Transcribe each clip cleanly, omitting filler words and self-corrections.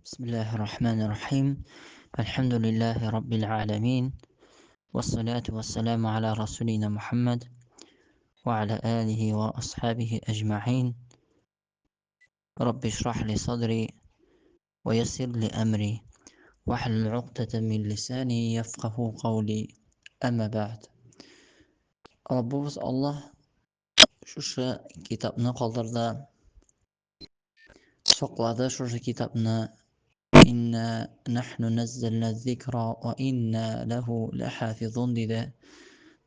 بسم الله الرحمن الرحيم. الحمد لله رب العالمين، والصلاة والسلام على رسولنا محمد وعلى آله وأصحابه أجمعين. رب اشرح لي صدري ويسر لي أمري واحلل عقدة من لساني يفقه قولي. أما بعد. Rabbimiz Allah şuşa kitabını qaldırdı, saqladı şuşa kitabını. İnna nahnu nazzalna zikra ve inna lehu lahafizun dedi.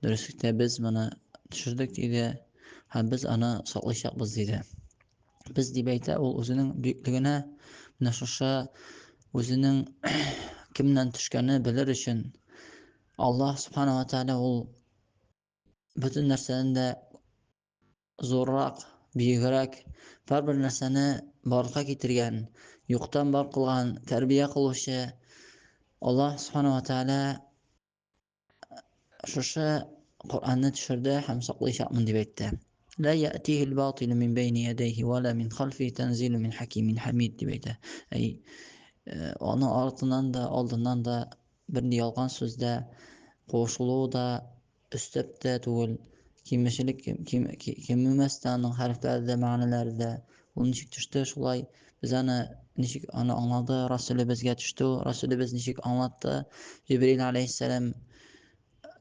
Dürüstlükte biz mana düşürdük dedi. Hem biz ana saqlayacaqbız dedi. Biz dibeyte ol özünün büyüklüğüne naşuşa özünün kimden düşkəni bilir için Allah subhanahu wa ta'ala ol bütün нәрсәдән дә zorraq, büyükrək, hər bir нәрсәне barlığa китергән, юктан бар кылган, тәрбия кылучы Allah subhanahu wa ta'ala şuşa Qur'anны düşürdü һәм саклыйчакмын дип әйтте. La ya'tihi al-batil min bayni yadayhi wa la min khalfihi tanzilun min hakimin hamid дип әйтә. Onun артыннан да, алдыннан да бер ялган сүздә кушылу да өстәп тә түгел. Кимчелек киммәстә аның хәрефләрдә, мәгънәләрдә. Ул ничек төште шулай? Без аны ничек аны аңлады? Расулыбызга төште. Расулыбыз ничек аңлатты? Җибрил алейһиссалам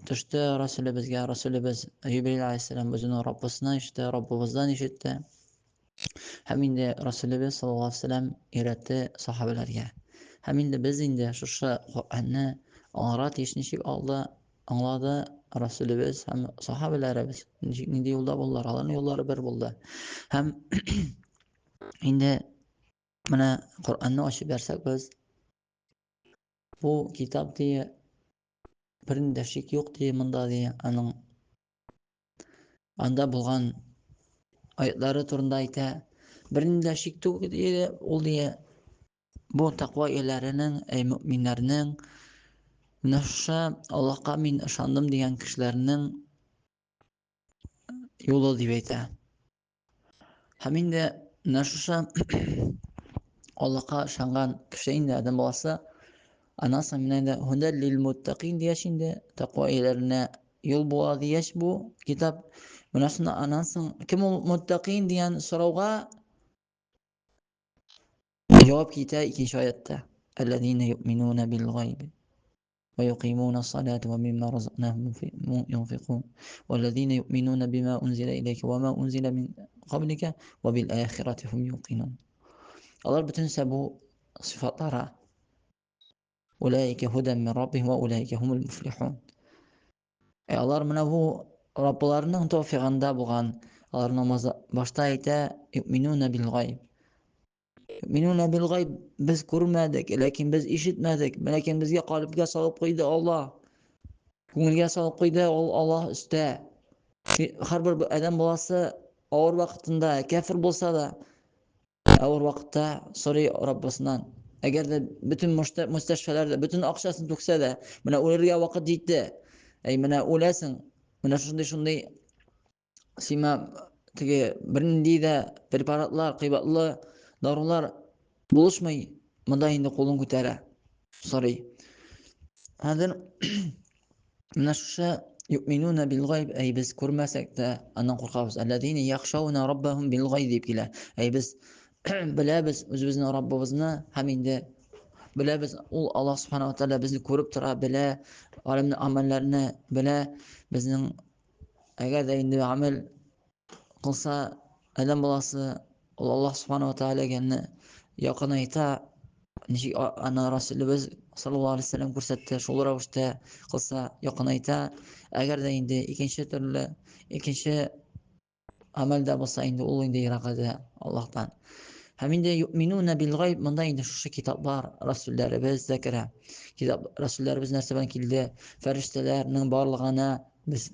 төште Расулыбызга. Расулыбыз Җибрил алейһиссалам үзенең Раббысына ишетте, Раббыбыздан ишетте. Һәм инде Расулыбыз саллаллаһу алейһи ва саллям өйрәтте сахабаларга. Һәм инде без инде шушы Кур'анны аңлара тиеш ничек аңлады Расулыбыз һәм сахабаларыбыз. Нинди юлда булдылар? Аларның юллары бер булды. Һәм инде менә Кур'анны ачып берсәк без бу китап дия бернидә шик юк дия монда дия аның анда булган аятлары турында әйтә. Бернидә шик түгел дия ул дия бу тақва ияләренең, мөэминнәрнең менә шушы Аллаһка мин ышандым дигән кешеләрнең юлы дип әйтә. Һәм инде менә шушы Аллаһка ышанган кеше инде адам баласы анасы менә инде һудәл лил муттақин дияш инде тақва ияләренә юл була дияш бу китап. Менә шуны анансың кем ул муттақин дигән сорауга җавап китә икенче аятта. Аллазина юъминуна бил гайб ويقيمون الصلاة ومما رزقناهم ينفقون والذين يؤمنون بما أنزل إليك وما أنزل من قبلك وبالآخرة هم يوقنون. Алар бөтенсә бу сыйфатлара أولئك هدى من ربهم وأولئك هم المفلحون. Алар менә бу Раббыларының тауфигында булган. Алар намазы башта әйтә юъминуна бил гайб. Юъминуна бил гайб без күрмәдек, ләкин без ишетмәдек, ләкин безгә калбигә салып куйды Аллаһ. Күңелгә салып куйды ул Аллаһ өстә. Һәрбер адәм баласы авыр вакытында, кафир булса да, авыр вакытта сорый Раббысыннан. Әгәр дә бөтен мусташфаларда, бөтен акчасын түксә дә, менә үләргә вакыт җитте. Менә үләсең, менә шундый сима теге бернинди дә препаратлар, кыйбатлы дарулар булышмый, монда инде кулын күтәрә. Сорый. Хәзер менә шушы юъминуна бил гайб, без күрмәсәк тә аннан куркабыз. Аллазина яхшауна раббахум бил гайб дип килә. Без беләбез үзебезнең Раббыбызны һәм инде беләбез ул Аллаһ субханаху ва тааля безне күреп тора, белә, аларның амалларны белә, безнең әгәр дә инде амал кылса адәм баласы ул Аллаһ субханаху ва таалаганы якынайта. Ничек ана Расулыбыз саллаллаһу алейһи ва саллям күрсәтте, шул рәвештә кылса якынайта. Әгәр дә инде икенче амалда булса инде ул инде иракада Аллаһтан. Һәм инде юъминуна бил гайб монда инде шушы китаплар Расулларыбыз зәкерә. Китап Расулларыбыз нәрсә белән килде? Фәрештәләрнең барлыгына без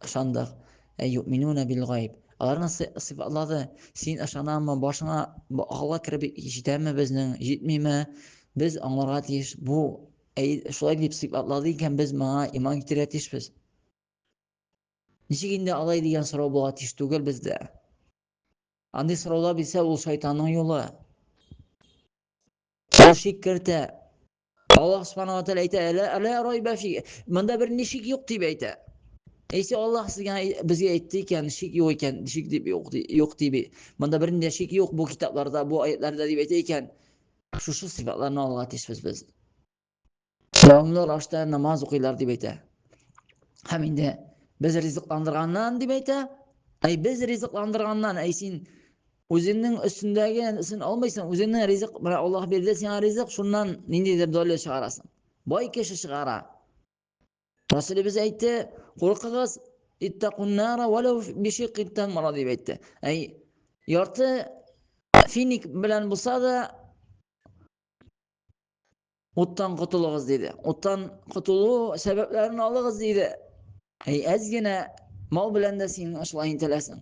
ышандык. Юъминуна бил гайб. Аларның сыйфатлары син ышанамы, башыңа Алла киреп җитәме безнең, җитмиме? Без аңларга тиеш. Бу шулай дип сыйфатлады икән без моңа иман китерә тиешбез. Ничек инде алай дигән сорау була тиеш түгел бездә. Андый сораулар бисә ул шайтанның юлы. ol şirk kirte. Allah subhanahu wa ta'ala ayta la rayba fi. Manda bir nişik yo'q deb ayta. Eysi Allah bizga aytdi ekan, shik yo'q ekan, shik deb yo'q deb. Manda bir shik yo'q bu kitoblarda, bu oyatlarda deb aytdi ekan. Shu sifatlarni Allohga tashbih biz. Davomli ravishda namoz o'qinglar deb ayta. Hamda biz rizqlandirgandan deb ayta. Ay biz rizqlandirgandan, ay sen o'zingning ustundagi sen olmaysan, o'zingning rizq bilan Alloh berdi senga rizq, shundan nindidir do'lli chiqarasan. Boy kishi chiqara. Rasulimiz aytdi, qo'rqingiz ittaqun nara walau bi shiqqi tamra deb aytdi. Ay yorti finik bilan bo'lsa-da o'tdan qutulug'iz dedi. O'tdan qutuluv sabablarini oling'iz dedi. Ay azgina mol bilan da sen ashulayn tilasan.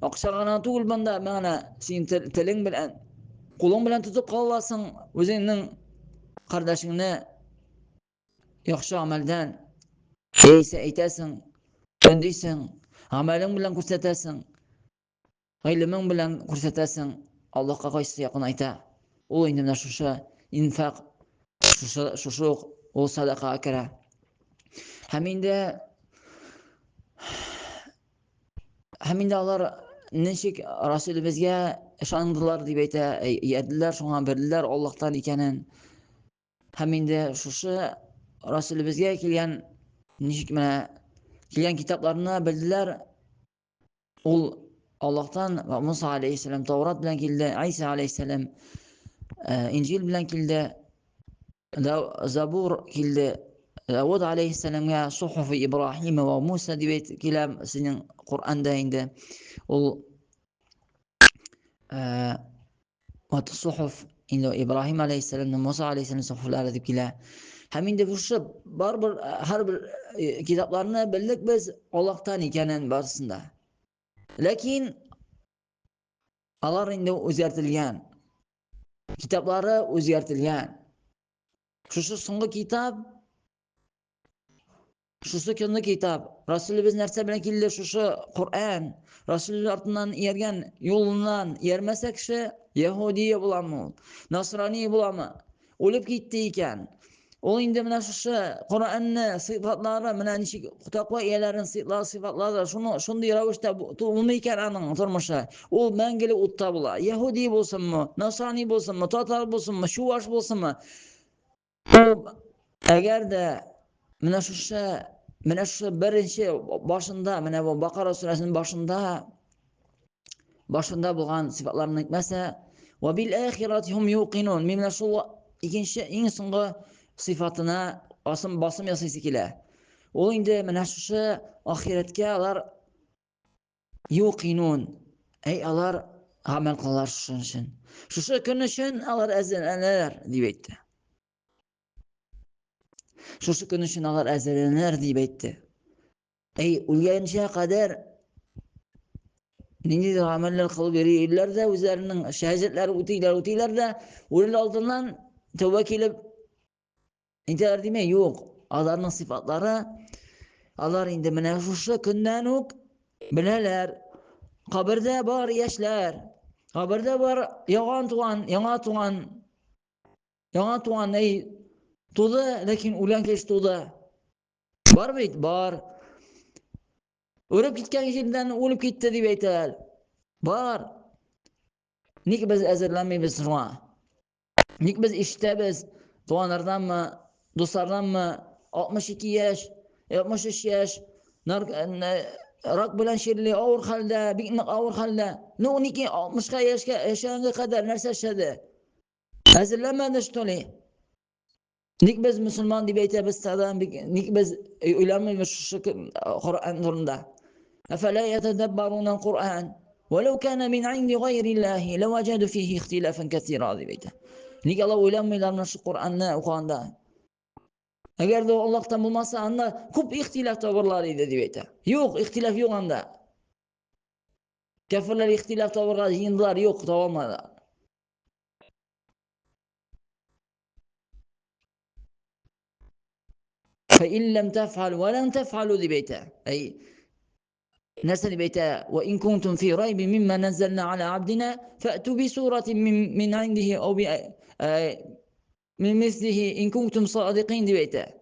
Oqshag'ana tug'il banda mana sen tiling bilan qo'ling bilan tutib qolasan o'zingning qardashingni yaxshi amaldan esa aytasan, o'ndaysan, amaling bilan ko'rsatasan, ilming bilan ko'rsatasan, Allohga qaysi yaqin ayta. U endi mana shu infaq, shu o sadaqa kira. Haminda ular nechik Rasulimizga ishondilar deb ayta, yedilar, shunga bildilar Allohdan ekanin. Haminda shu Rasulimizga kelgan nechik mana kelgan kitoblarni bildilar. Ul Allohdan va Musa alayhisalom Tavrat bilan keldi, Isa alayhisalom Injil bilan keldi, Zabur keldi. Davud alayhisalomga Suhufi Ibrohim va Musa deb kelam sizning Qur'onda endi ul va suhuf endi Ibrohim alayhisalom va Musa alayhisalom suhuflari deb kelar. Haminda bu baribir har bir kitoblarni bildik biz Allohdan ekanin barisida. Lekin ular endi o'zgartirilgan. Kitoblari o'zgartirilgan. Shu so'nggi kitob shusi kunni kitob. Rasulimiz narsa bilan keldi shu Qur'on. Rasululloh ortidan ergan yo'lidan ermasa kishi Yahudiy bo'lami, Nasroniy bo'lami, o'lib ketdi ekan. U endi mana shu Qur'onni sifatlari, mana nechik taqvo egalarining sifatlari shunday ravishda bo'lmay ekan aning turmushi. U mangilik o'tda bo'lar. Yahudiy bo'lsinmi, Nasroniy bo'lsinmi, Totar bo'lsinmi, Shuvash bo'lsinmi. Agarda mana shu birinchi boshida, mana bu Baqara surasining boshida bo'lgan sifatlarni aytmasa, va bil axirati hum yuqinun. Mana shu ikkinchi eng so'nggi sifatini bosim yasaysi kelar. U endi mana shu oxiratga ular yuqinun. Ay ular amal qilar uchun. Shu kun uchun ular azanlar deb aytdi. Shu kun uchun ular azanlar deb aytdi. Ay o'lgancha qadar ningdir amallar qilib beringlar-da, o'zlarining shahodatlari o'tinglar-da, o'lil oldindan tavba kelib intilar demay yo'q. Ularning sifatlari ular endi mana shu kundan o'q bilalar. Qabrda bor yoshlar, qabrda bor yong'on tugan ay to'da, lekin o'lan kech to'da. Bormi? Bor. O'lib ketgan yerdan o'lib ketdi deb aytadilar. Bor. Nik biz azarlanmaymiz shunga. Nik biz eshitamiz to'g'onlardanmi, do'stlardanmi 62 yosh, 63 yosh rak bilan shirli og'ir holda, biqniq og'ir holda. No 60 ga yashanga qadar narsa yashadi. Azarlanmadi shtoli. Nik biz musulmon deb aytamiz, nik biz o'ylamaymiz shu Qur'on o'rnida. أفلا يتدبرون القرآن ولو كان من عند غير الله لوجدوا فيه اختلافا كثيرا دebeydi. Nega Allah o'ylanmaylar shu Qur'onni o'qiganda? Agarda Allohdan bo'lmasa, anda ko'p ixtilof topurlar edi deb aytadi. Yo'q, ixtilof yo'q anda. Kafirlar ixtilof topurlar, yindilar yo'q, topolmadi. فإن لم تفعلوا ولن تفعلوا deb aytadi. Ay نسل بيتا وإن كنتم في ريب مما نزلنا على عبدنا فأتوا بسورة من عنده min mislihi in kuntum sadiqin deb aytadi.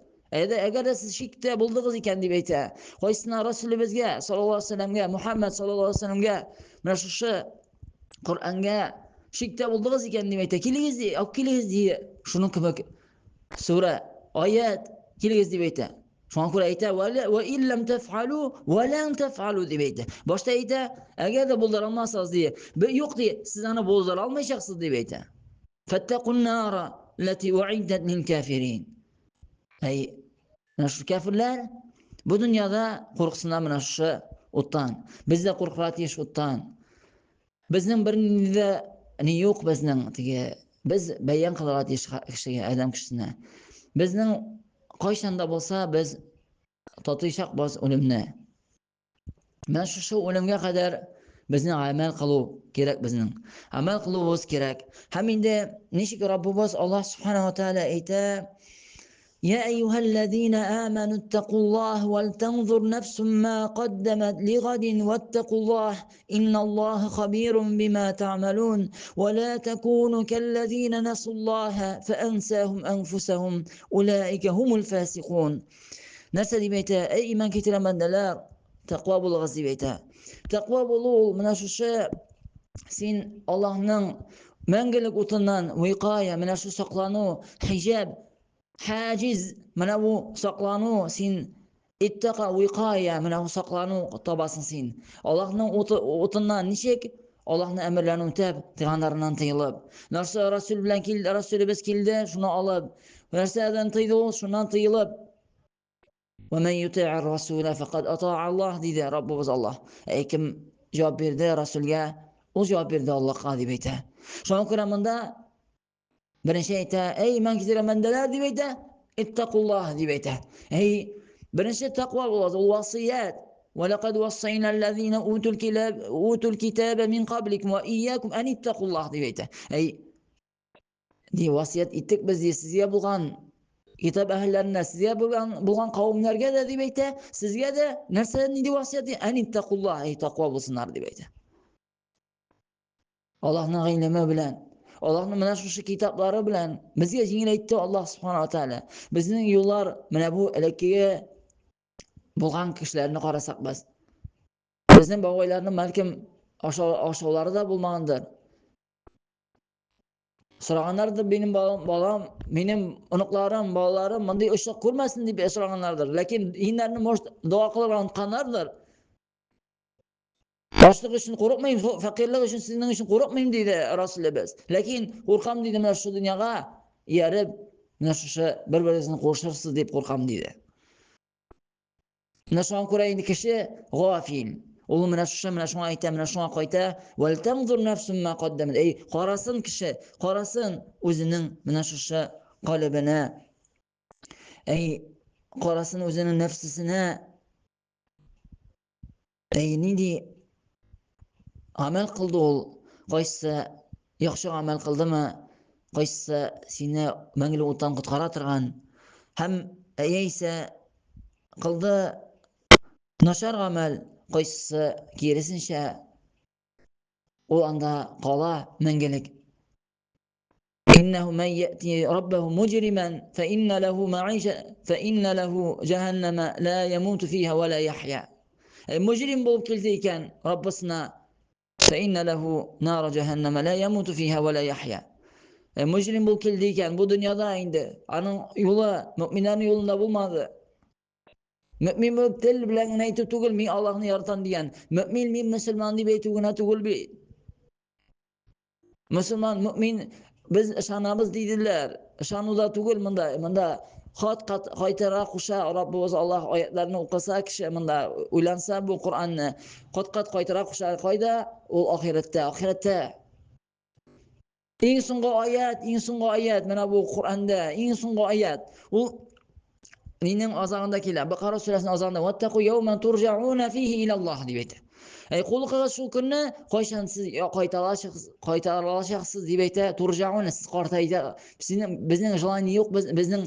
Agar siz shikda bo'ldingiz ekan deb aytadi. Qo'ysina Rasulullohga sallallohu alayhi vasallamga, Muhammad sallallohu alayhi vasallamga mana shu Qur'onga shikda bo'ldingiz ekan deb aytadi. Kelingiz deydi. Shuni kimi sura, oyat kelingiz deb aytadi. Shunga ko'ra aytadi: "Va illam taf'alu va lan taf'alu" deb aytadi. Boshda aytadi: "Agarda bo'ldira olmasangiz" deydi. Yo'q deydi, siz ani bo'ldira olmaysiz deb aytadi. "Fattaqun nara lati u'iddat lil kafirin." Mana shu kafirlar bu dunyoda qo'rqsinlar mana shu o'tdan. Bizda qo'rqatish o'tdan. Bizning birinida yo'q bizning biz bayon qilyapmiz kishiga, odam kishisini. Bizning qo'shanda bo'lsa biz totishaq bos o'limni. Mana shu o'limga qadar bizning amal qilib kerak, bizning amal qilishimiz kerak. Hamda nechik Robbimiz Alloh subhanahu va taolo aytadi: "Ya ayyuhallazina amanu ittaqulloha wal tanzur nafsum ma qaddamat lighadin wattaqulloha innalloha khabirun bima ta'malun wa la takunu kallazina nasulloha fa ansahum anfusahum ulaika humul fasiqun." Narsa deb aytadi: "Ey iymon keltirgan bandalar, taqvo bo'linglar" deb aytadi. Taqvo bo'lu mana shu sen Allohning mangilik o'tidan viqoya, mana shu saqlanu, hijab, hajiz, mana bu saqlanu sen ittaqa viqoya, mana bu saqlanu tobasin sen. Allohning o'tidan nishik Allohning amrlarini o'tab, tiyonlaridan tiyilib. Narsa Rasul bilan keldi, Rasulimiz keldi, shuni olib, narsadan tiydi, shundan tiyilib. وَمَنْ يُطِعِ الرَّسُولَ فَقَدْ أَطَاعَ اللَّهَ deydi Robbimiz Alloh. Kim javob berdi Rasulga, u javob berdi Allohga deb aytadi. Shunga ko'ra bunda birinchi aytadi: "Ey iymon keltirgan bandalar" deb aytadi, "Ittaqulloh" deb aytadi. Birinchi taqvo bo'ladi, u vasiyat. وَلَقَدْ وَصَّيْنَا الَّذِينَ أُوتُوا الْكِتَابَ مِنْ قَبْلِكُمْ وَإِيَّاكُمْ أَنِ اتَّقُوا اللَّهَ deb aytadi. Vasiyat etdik biz sizga bo'lgan kitob ahllariga, sizga bo'lgan qavmlarga da deb aytadi, sizga da narsani deb vasiyat anittaqulloh, taqvo bo'lsinlar deb aytadi. Allohning ilmi bilan, Allohning mana shu kitoblari bilan bizga yengillatdi Alloh subhanahu va taolo. Bizning yo'llar mana bu ilakkaga bo'lgan kishilarni qarasak biz. Bizning boboylarning balkim oshovlarida bo'lmagandir. So'raganlardir, benim bolam, benim unuqlarim, bolalarim bunday ishni ko'rmasin deb so'raganlardir. Lekin dinlarni duo qilib qanlardir. Boshliq uchun qo'rqmaymiz, faqirlik uchun sizning uchun qo'rqmaymiz deydi Rasululloh. Lekin qo'rqam deydi mana shu dunyoga yarib, mana shu bir-biringizni qo'shirsiz deb qo'rqam deydi. Mana shunga ko'ra endi kishi g'ofil. U mana shunga aytadi, mana shunga qo'yta, "Val tanzur nafsum ma qaddamat." Qarasin kishi, qarasin o'zining mana shu qalbini, qarasin o'zining nafsisini, nidi amal qildi u, qaysi yaxshi amal qildimi, qaysi seni mangli o'tdan qutqaratirgan, ham esa qildi nashar amal, qaysi kerisincha u anda qola mangilik. إنه من يأتي ربه مجرما فإن له جهنم لا يموت فيها ولا يحيا. مجرم bo'lib keldi ekan Robbisina, فإن له نار جهنم لا يموت فيها ولا يحيا. Mujrim bo'lib keldi ekan bu dunyoda endi aning yo'li mu'minlarning yo'lida bo'lmadi. Mu'min bo'lib til bilan aytib tugul men Allohni yaratan degan. Mu'min men musulmon deb aytugina tugul bi. Musulmon mu'min biz ishonamiz deydilar. Ishonuda tugul menda qaytara qo'sha Robbimiz Alloh oyatlarini o'qisa kishi menda o'ylansa bu Qur'onni qaytara qo'sha qoida u oxiratda eng so'nggi oyat mana bu Qur'onda eng so'nggi oyat u mening ozog'imda keladi. Baqara surasining ozog'ida "Vattaqu yawman turja'una fihi ila Alloh" deb aytadi. Qo'lqaga shu kunni qo'ysansiz qaytarolasiz deb aytadi. Turja'una siz qortaydi. Bizning jiloni yo'q, bizning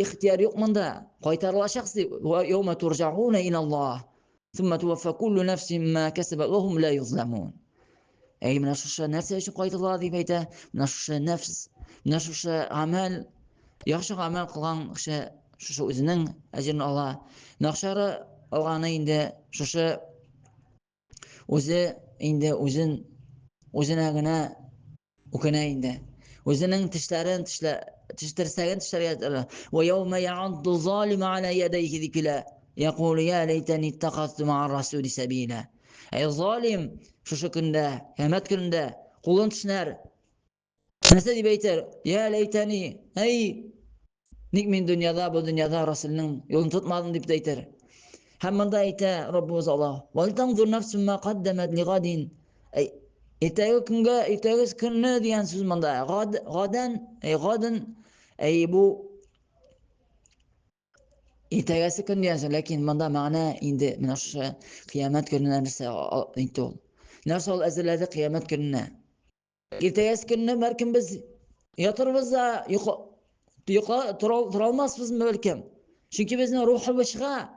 ixtiyor yo'q bunda. Qaytarolasiz deb yawma turja'una ila Alloh. Thumma tuwaffa kullu nafsin ma kasabat wa hum la yuzlamun. Менә шушы нәрсә өчен кайтыла дип әйтә. Менә шушы нәфс, менә шушы гамәл, яхшы гамәл кылган кеше шушы үзенең әҗерен ала. Нахшары алганы инде шушы үзе инде үзенә генә үкенә инде. Үзенең тешләрен тештерсәген тешләргә. Ва яума я'адду залиму аля ядайhi дип килә. Якул я ләйтәни иттахазту ма'a расули сабила. Залим шушы көндә, кыямәт көндә кулын тешләр. Нәрсә дип әйтер? Я ләйтәни, ник мин бу дөньяда Расулның юлын тотмадым дип әйтер. Һәм монда әйтә Раббыбыз Аллаһ: "Вал танзур нафсун ма каддамат лигадин". Иртәге көнне дигән сүз монда. Гадан, бу иртәгәсе көн дигән сүз, ләкин монда мәгънә инде менә шушы кыямәт көненә нәрсә әйтте ул. Нәрсә ул әзерләде кыямәт көненә. Иртәгәсе көнне бәлкем без ятырбыз да тора алмаспызмы бәлкем. Чөнки безнең рухыбыз чыга.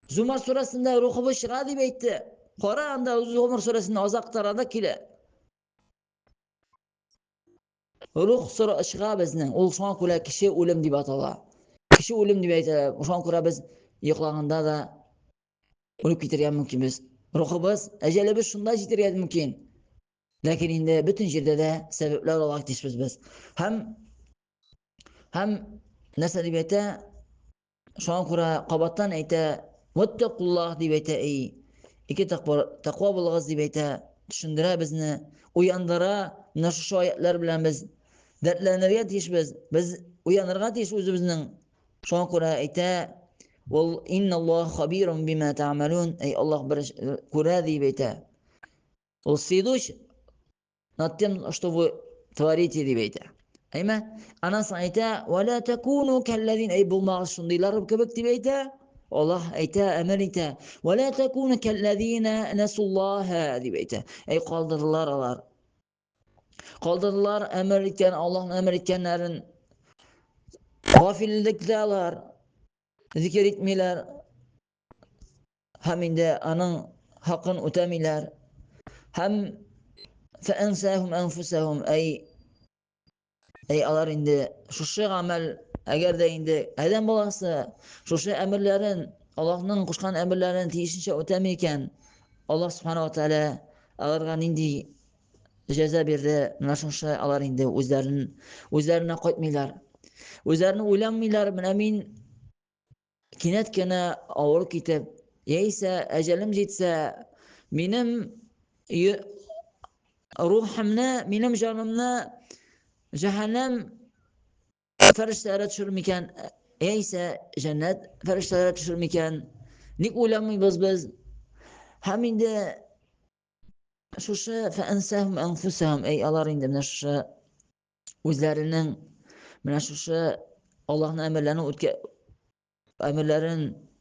Зумар surasында рухыбыз чыга дип әйтте. Кара анда Зумар surasында азактарында килә. Рух чыга безнең. Ул шуңа күрә кеше үлем дип атала. Кеше үлем дип әйтә. Шуңа күрә без йоклаганда да үлеп китәргә мөмкин без. Рухыбыз, әҗәлебез шунда җитәргә мөмкин. Ләкин инде бөтен җирдә дә сәбәпләр алга тишбез без. Һәм нәрсә дип әйтә? Шуңа күрә кабаттан әйтә: "Ваттакуллаһ" дип әйтә. Ике тақва булыгыз дип әйтә. Төшендерә безне, уяндыра. Менә шушы аятлар белән без дәртләнергә тиешбез. Без уянырга тиеш үзебезнең. Шуңа күрә әйтә: "Вал инналлаһа хабирун бима та'малун". Аллаһ бер күрә дип әйтә. Ул следующий над тем, что вы творите дип әйтә. Анан соң әйтә: "Вала такуну каллазин", булмагыз шундыйлар кебек дип әйтә. Аллаһ әйтә, әмер итә: "Вала такуну каллазина насуллаһа" дип әйтә. Калдырдылар алар. Калдырдылар әмер иткән, Аллаһның әмер иткәннәрен. Гафиллектәләр, зикр итмиләр. Һәм инде аның хакын үтәмиләр. Һәм фәансәһум анфусәһум, алар инде шушы гамәл, әгәр дә инде адәм баласы шушы әмерләрен, Аллаһның кушкан әмерләрен тиешенчә үтәми икән, Аллаһ Субханаһу ва Тааля аларга нинди җәза бирде? Менә шушы алар инде үзләренә кайтмыйлар. Үзләрен уйламыйлар. Менә мин кинәт кенә авыр китеп, яисә әҗәлем җитсә, минем рухымны, минем җанымны җәһәннәм фәрештәләре төшерер микән, яисә җәннәт фәрештәләре төшерер микән? Ник уйламыйбыз без? Һәм инде шушы фәансәһум анфусәһум, алар инде менә шушы үзләренең менә шушы Аллаһның әмерләрен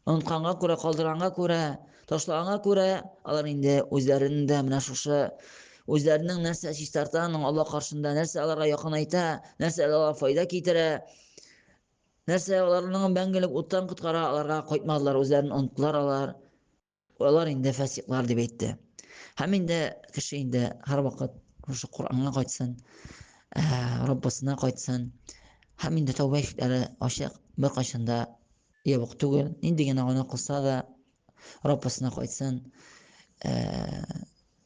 онытканга күрә, калдырганга күрә, ташлаганга күрә, алар инде үзләренең дә менә шушы үзләренең нәрсә чистарта, Аллаһ каршында нәрсә аларга якынайта, нәрсә аларга файда китерә, нәрсә аларның мәңгелек уттан коткара, аларга кайтмадылар, үзләрен оныттылар алар инде фасиклар дип әйтте. Һәм инде кеше инде һәрвакыт шушы Куранга кайтсын, Раббысына кайтсын. Һәм инде тәүбә ишекләре ачык, беркайчан да ябык түгел. Нинди генә гына кылса да Раббысына кайтсын.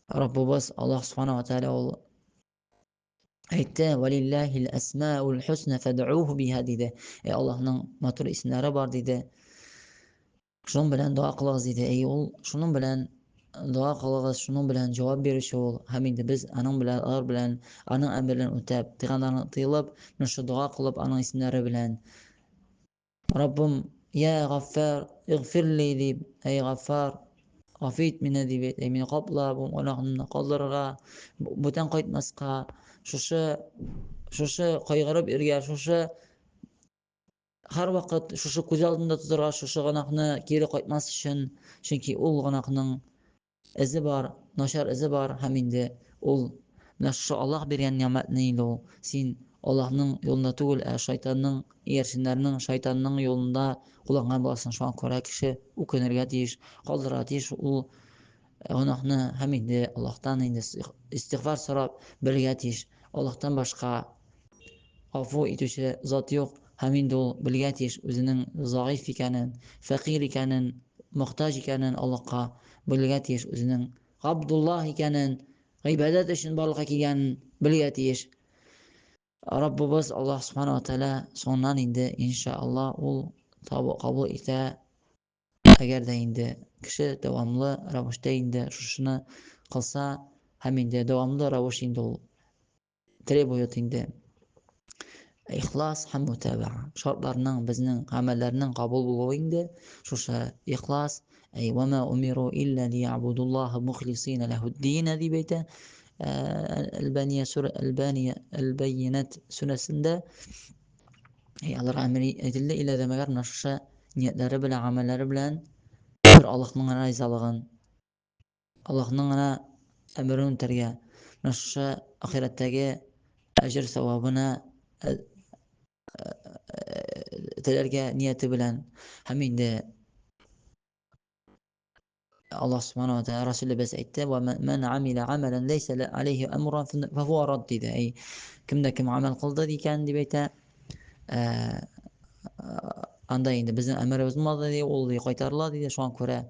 Раббыбыз Аллаһ Субханаһу ва Тааля ул әйтте: "Валиллаһил асмаул хусна фад'уһу биһа" диде. Аллаһның матур исемнәре бар диде. Шуның белән дуа кылыгыз диде. Ул шуның белән дуа кылыгыз, шуның белән җавап бирүче ул. Һәм инде без аның белән, аның әмерләрен үтәп, тыйганнарны тыелып, шушы дуа кылып, аның исемнәре белән: "Раббым, я Гаффар, игфирли" дип, Гаффар, гафит мине дип, мине капла, бу гөнаһымны калдырырга, бүтән кайтмаска, шушы кайгырып иргә, шушы һәрвакыт шушы күз алдында тотырга, шушы гөнаһны кире кайтмас өчен, чөнки ул гөнаһның эзе бар, начар эзе бар. Һәм инде ул менә шушы Аллаһ биргән нигъмәтне инде ул син Аллаһның юлында түгел, шайтанның, иярченнәрнең, шайтанның юлында кулланган буласың. Шуңа күрә кеше үкенергә тиеш, калдырырга тиеш. Ул Гөнаһны һәм инде Аллаһтан инде истигъфар сорап белергә тиеш. Аллаһтан башка гафу итүче зат юк. Һәм инде ул белергә тиеш үзенең заиф икәнен, фәкыйрь икәнен, мохтаҗ икәнен Аллаһка белергә тиеш, үзенең Абдуллаһ икәнен, гыйбадәт өчен барлыкка килгәнен белергә тиеш. Раббыбыз Аллаһ Субханаһу ва Тааля соңыннан инде иншааллаһ ул кабул итә. Әгәр дә инде кеше дәвамлы рәвештә инде шушыны кылса һәм инде дәвамлы рәвеш инде ул требует инде ихлас һәм мутабаа шартларының безнең гамәлләрнең кабул булуы инде шушы ихлас ва ма умиру илля лиябудуллаһа мухлисина лаһуддин дип әйтә Әл-Бәйинәт сүрәсендә аларга әмер ителде илә дә мәгәр шушы ниятләре белән гамәлләре белән бер Аллаһның ризалыгын Аллаһның әмерен үтәргә шушы ахирәттәге әҗр савабына теләргә нияте белән һәм инде Аллаһ Субханаһу ва Тааля Расулыбыз әйтте: "Ва ман амила амалан лейса алейхи амрун фахуа рад" диде. Кемдә кем амал кылды икән дип әйтә. Анда инде безнең әмеребез булмады ди, ул кайтарыла диде. Шуңа күрә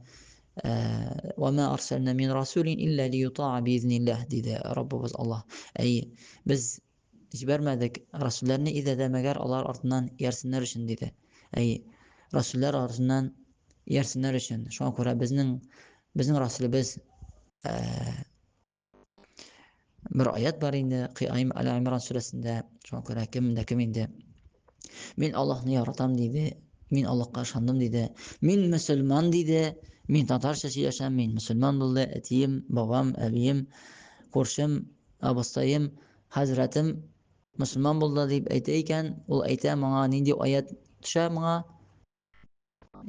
ва ма арсална мин расулин илля лиютаа биизниллаһ диде Раббыбыз Аллаһ. Без җибәрмәдек расулларны идә дә мәгәр алар артыннан иярсеннәр өчен диде. Расуллар артыннан иярсеннәр өчен. Шуңа күрә безнең расулыбыз бер аят бар инде Әл-Имран сүрәсендә. Шуңа күрә кем инде мин Аллаһны яратам диде, мин Аллаһка ышандым диде, мин мөселман диде, мин татарча сөйләшәм, мин мөселман булды, әтием, бабам, әбием, күршем, абыстаем, хәзрәтем мөселман булды дип әйтә икән, ул әйтә моңа нинди аят төшә моңа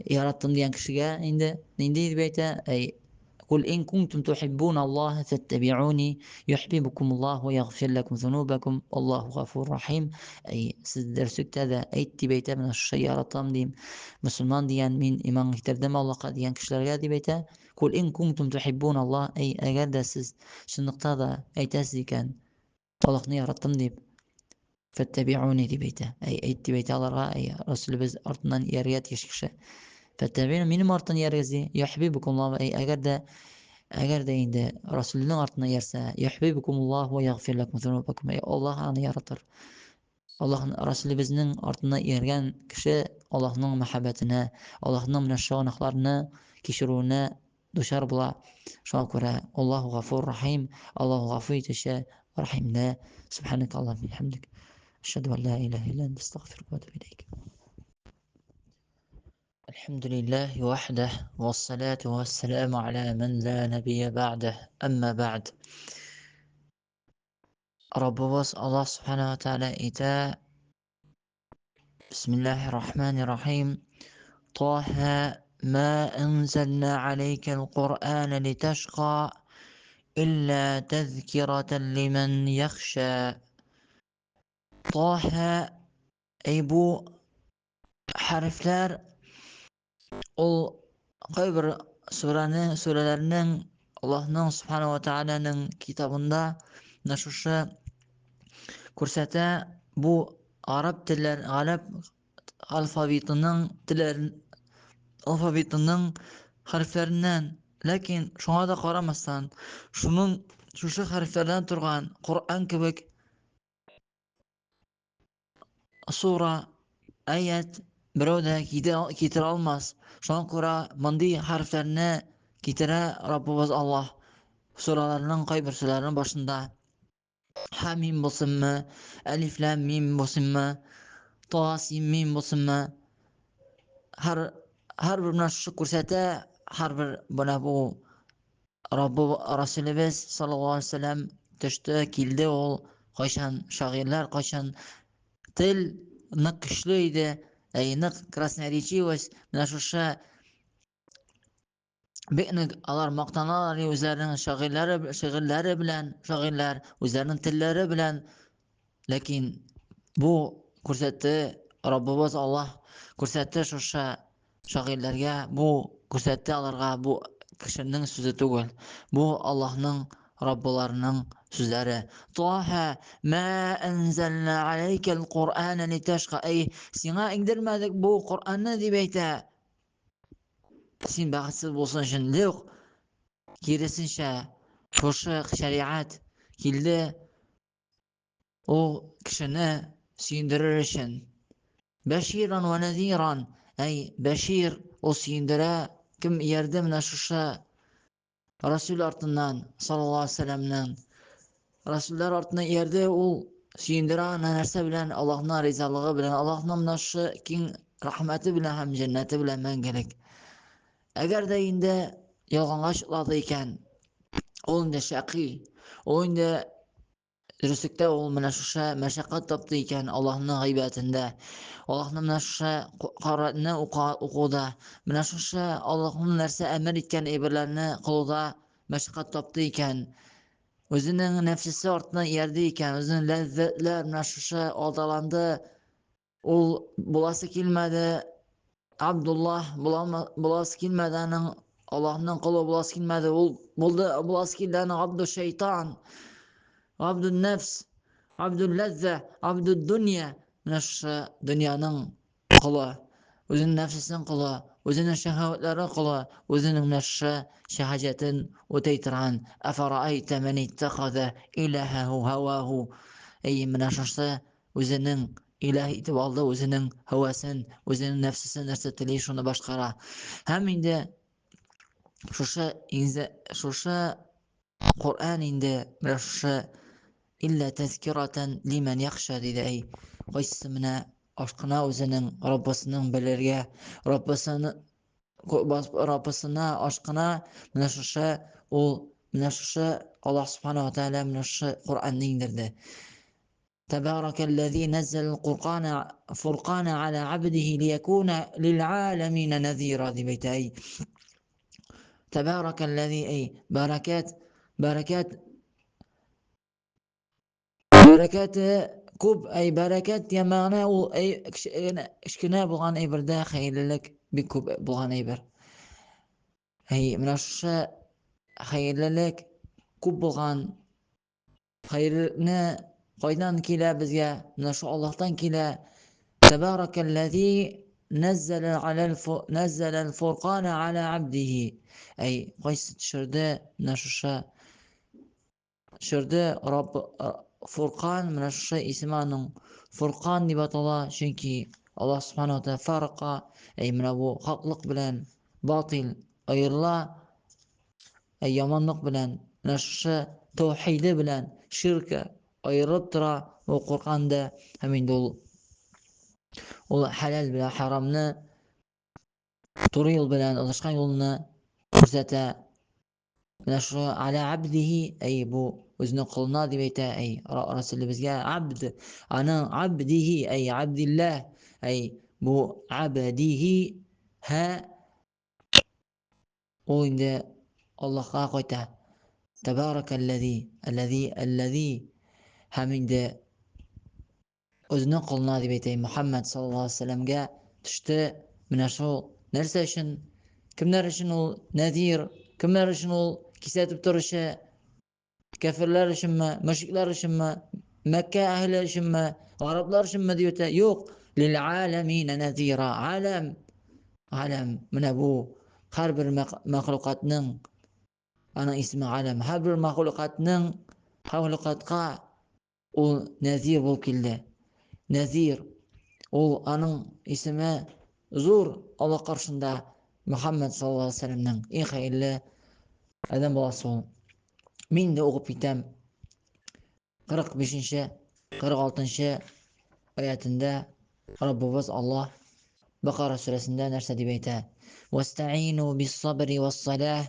яраттым дигән кешегә инде нинди дип әйтә قل إن كنتم تحبون الله فاتبعوني يحببكم الله ويغفر لكم ذنوبكم والله غفور رحيم. Sizler söktədə ayt diп әйтә, менә шушы яратам дим. Мөселман дигән мин иман китердем Аллаһка дигән кешеләргә дип әйтә. Кул ин кунтум тухиббун Аллаһ, әгәр дә сез чынлыкта да әйтәсез икән, Аллаһны яраттым дип, фаттабиуни дип әйтә. Әйт дип әйтә аларга, Расулыбыз артыннан ияргә тиеш кеше. Фаттабиуни минем артыннан ияргез, яхбибукум Аллаһ, әгәр дә инде Расулның артыннан иярсә, яхбибукум Аллаһ ва ягфир лакум зунубакум, Аллаһ аны яратыр. Аллаһның Расулыбызның артыннан ияргән кеше Аллаһның мәхәббәтенә, Аллаһның гөнаһларны кичерүенә дучар була. Шуңа күрә Аллаһу гафур рахим, Аллаһ гафу итүче, рахимне. Субханак Аллаһумма ва бихамдик, ашһаду ан ла илаха илля анта, астагфирука ва атубу илейк. Alhamdulillah wahdah wassalatu wassalamu ala man la nabiyya ba'dah. Amma ba'd. Rabbimiz Allah Subhanahu wa Ta'ala aytә: Bismillahirrahmanirrahim. Taha ma anzalna alayka al-Qur'ana litashqa illa tadhkiratan liman yakhsha. Taha bu harflar ул кайбер сүрәләрнең Аллаһның Субханаһу ва Тааляның китабында шушы күрсәтә. Бу араб алфавитының хәрефләреннән, ләкин шуңа да карамастан, шушы хәрефләрдән торган Коръән кебек сура, аят берәү дә китерә алмас. Шуңа күрә мондый хәрефләрне китерә Раббыбыз Аллаһ сураларның кайбер сүрәләренең башында. Хамим булсынмы, алиф лам мим булсынмы, та син мим булсынмы, һәрбер шушы күрсәтә, һәрбер бuna бу Расулыбыз саллаллаһу алейһи ва саллям төште, килде ул кайчан шагыйрьләр, кайчан тел нык көчле иде, нык красноречивость, менә шушы бик нык алар мактаналар үзләренең шигырьләре белән, шагыйрьләр үзләренең телләре белән. Ләкин бу күрсәтте Раббыбыз Аллаһ күрсәтте шушы шагыйрьләргә, бу күрсәтте аларга, бу kişinin sözü түгел. Bu Allah'ın Rabbalarının sözleri. Taha ma enzelna aleykel Kur'ane liteşka. Ey sana indirmedik bu Kur'an'ı diye beyte. Sen bahtsız bolsan için yok. Kirisinçe koşuk şeriat kildi o kişini sindirir için. Beşiran ve neziran. Ey beşir o sindire kim yardım şuşa Resul artından sallallahu aleyhi ve sellem'den Resuller artından yerde ol sindire nerse bilen Allah'ın rizalığı bilen Allah'ın naşı kin rahmeti bilen hem cenneti bilen men gerek. Eğer de inde yalğanlaşladı iken ol inde şaki o inde dürüstlükte ol meşşe meşakkat taptı iken Allah'ın gıybetinde Allah'ın meşşe Kur'an'ı okuda meşşe Allah'ın nerse emir etken ibirlerini kılıda meşakkat taptı iken özünün nefsisi ortadan yerdi iken özünün lezzetler meşşe aldalandı ol bulası kilmedi Abdullah bulası kilmedi'nin Allah'ın kulu bulası kilmedi ol bulası kilmedi'nin abdu şeytan abdül nefs abdül lezze abdül dünya meşşe dünyanın kulu özünün nefsisinin kulu özünün şehvetleri kulu özünün meşşe şehacetin öteytiran eferayte men ittehaze ilahehu havahu ey meşşe özünün ilahi itibarlı özünün havasin özünün nefsisinin nersetiliği şunu başkara hem indi şuşa Kur'an indi meşşe İlla tezkireten limen yakşa dedi ey kıysımına aşkına özünün Rabbasının belirge Rabbasına aşkına meşşe ol meşşe Allah subhanahu ve teala meşşe Kur'an'ı indirdi. Tebârekellezî nezzelel Kur'âne furqâne ala abdihi liyekûne lil'âlemîne nezîrâ dibeyte ey Tebârekellezî ey bereket bereketi kub ey bereket yemane ol ey işkine bulgan ey bir de hayırlılık bir kub bulgan ey bir ey meşşe hayırlılık kub bulgan hayırını qaydan kile bizge meşşe Allah'tan kile tebarekellezî nezzelel furqane ala abdihi ey qays düşürdü meşşe düşürdü Rabb Furqan meşşe ismanın Furqan diye atala çünkü Allah subhanahu teala farqa ey mena bu haklık bilen batil ayırla ey yamanlık bilen meşşe tevhidi bilen şirke ayırıp tura o Kur'an'da hemin dolu o halal bilen haramını doğru yol bilen alışkan yolunu ko'rsata meşşe ala abdihi ey bu özünün kuluna dibeyte ey Resulü bizge abd ana abdihi ey abdillah ey bu abdihi ha o inde Allah'a koyta tebarekellezî haminde özünün kuluna dibeyte Muhammed sallallahu aleyhi ve sellem'ge düştü meşşe nerse için kimler için o nezir kimler için o kisatip duruşu kafirler için mi, müşrikler için mi, Mekke ehli için mi, Araplar için mi diyor yok. Lil alemine nezira. Alem mine bu her bir mahlukatının ana ismi alem. Her bir mahlukatka o nezir bul kildi. Nezir o anın ismi zor Allah karşısında Muhammed sallallahu aleyhi ve sellem'nin en hayırlı adam balası ol. Min de okup bitem 45. 46. ayetinde Rabbimiz Allah Bakara suresinde nerse dibeyte وَاسْتَعِينُوا بِالصَّبْرِ وَالصَّلَاةِ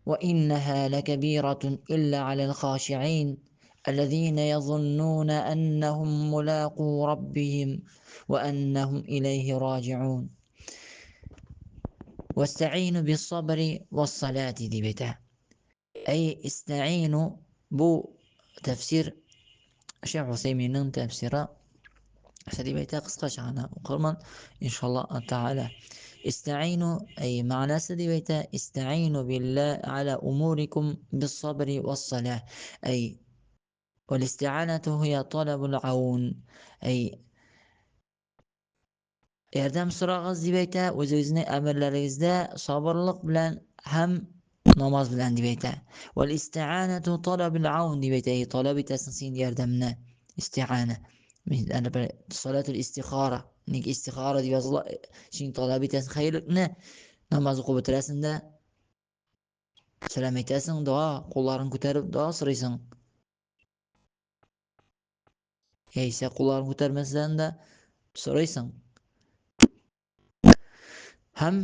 وَإِنَّهَا لَكَبِيرَةٌ إِلَّا عَلَى الْخَاشِعِينَ الَّذِينَ يَظُنُّونَ أَنَّهُمْ مُلَاقُو رَبِّهِمْ وَأَنَّهُمْ إِلَيْهِ راجعون وَاسْتَعِينُوا بِالصَّبْرِ وَالصَّلَاةِ dibeyte أي استعينوا bu tefsir Şeyh Hüseyin'in tefsiri Sedibeyte kıskaca ana okurman inşallah Teala استعينوا أي معنى سدي بيتا استعينوا بالله على أموركم بالصبر والصلاة أي والاستعانة هي طلب العون أي yordam so'rag'iz deb ayta, o'zingizni amirlaringizda sabrlik bilan ham namoz bilan deb ayta. Val isti'anatu talabil aun deb ayta, talab etasan sen yordamni. Isti'ana. Ana bir salatul istixora. Nek istixora deb yozilgan, sen talab etasan xayrlikni namoz o'qib o'tirasan-da. Salom aytasan, duo, qo'llarini ko'tarib duo so'raysan. Esa qo'llarini ko'tarmasdan-da so'raysan. Ham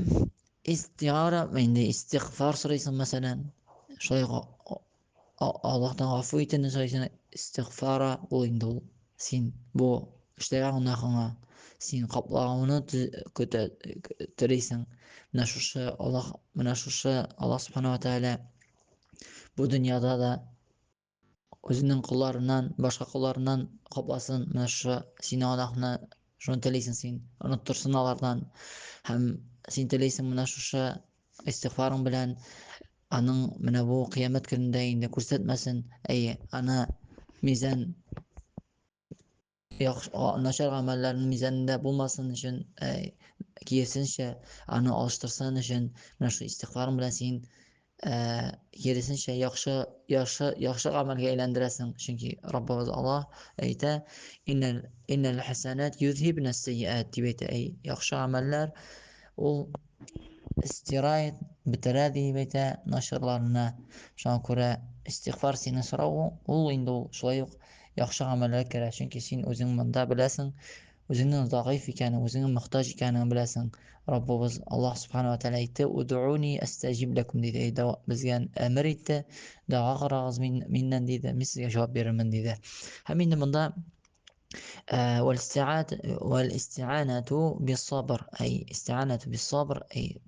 istiara endi istig'for so'raysan masalan. Shunday Allohdan afv etini so'raysan. Istig'fora bu endi sen bu ishlagan gunohingni sen qoplag'ini to'laysan. Mana shu Alloh subhanahu va taolo bu dunyoda da o'zining qullaridan boshqa qullaridan qoplasin. Mana shu sen gunohni shuni to'laysan sen. Unuttirsin ulardan. Ham sen to'laysan mana shu istig'foring bilan aning mana bu qiyomat kunida endi ko'rsatmasin. Ana mizan yaxshi nashar amallarning mizanida bo'lmasin uchun kiysincha ani oshtirsin uchun mana shu istig'foring bilan sen kiysincha yaxshi amalga aylantirasan. Chunki Robbimiz Alloh ayta innal hasanat yuzhibna sayyiat deb ayta. Yaxshi amallar u istirohat bitiradi deb ayta nashrlarni. Shunga ko'ra istig'for seni so'ravi u endi shulay yaxshi amallar kerak. Chunki sen o'zing bunda bilasan, o'zingning zaif ekanini, o'zingning muhtoj ekanini bilasan. Robbimiz Alloh subhanahu va taolo aytdi: "Ud'uni astajib lakum" dedi. Bizga amr etdi. Duo qilasiz mendan dedi. Men sizga javob beraman dedi. Ham endi bunda والاستعانة بالصبر أي استعانة بالصبر أي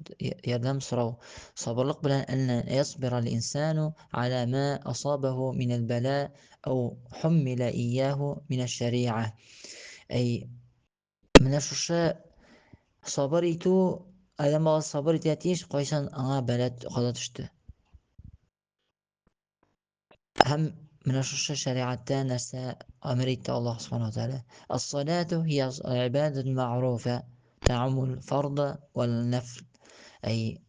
يردم سرو صبرلق بلا أن يصبر الإنسان على ما أصابه من البلاء أو حمل إياه من الشريعة أي من الشيء صبريتو أدم صبرت يتيش قيسان أنا بلد قدرتشته هم من الشريعة نرسى أمريت الله سبحانه وتعالى الصلاة هي عبادة معروفة تعم الفرض والنفل أي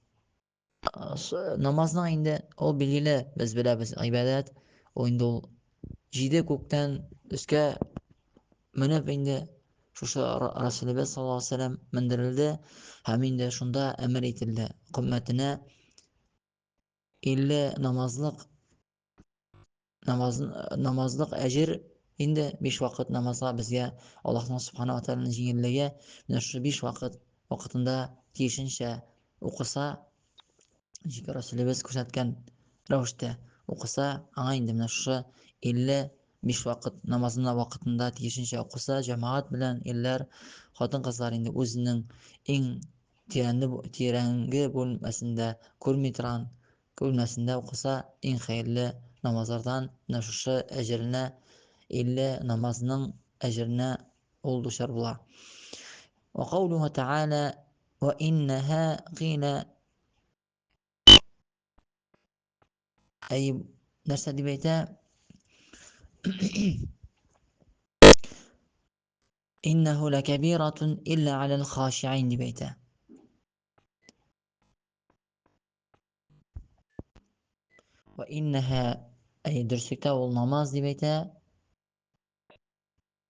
namazdan endi o belgili biz bilamiz ibodat o endi jide ko'kdan o'sga minib endi shu Rasululloh sollallohu alayhi vasallam mindirildi. Ham endi shunda amr etildi qimmatini 50 namozliq ajr endi 5 vaqt namozga bizga Alloh subhanahu va taoloning yengilligi mana shu 5 vaqt vaqtida tiyishincha o'qisa Rasululloh ko'rsatgan ravishda o'qisa endi mana shu 55 vaqt namozini vaqtida tiyishincha o'qisa jamoat bilan ellar xotin qizlar endi o'zining eng terangi bo'lmasinda ko'rmasinda o'qisa eng xayrli namozlardan mana shu ajrni 50 namozning ajrini o'ldirishar bular. Va qawluhu ta'ala va innaha qila أي نرسى دبيتا إنه لكبيرة إلا على الخاشعين دبيتا وإنها أي درسكتا والنماز دبيتا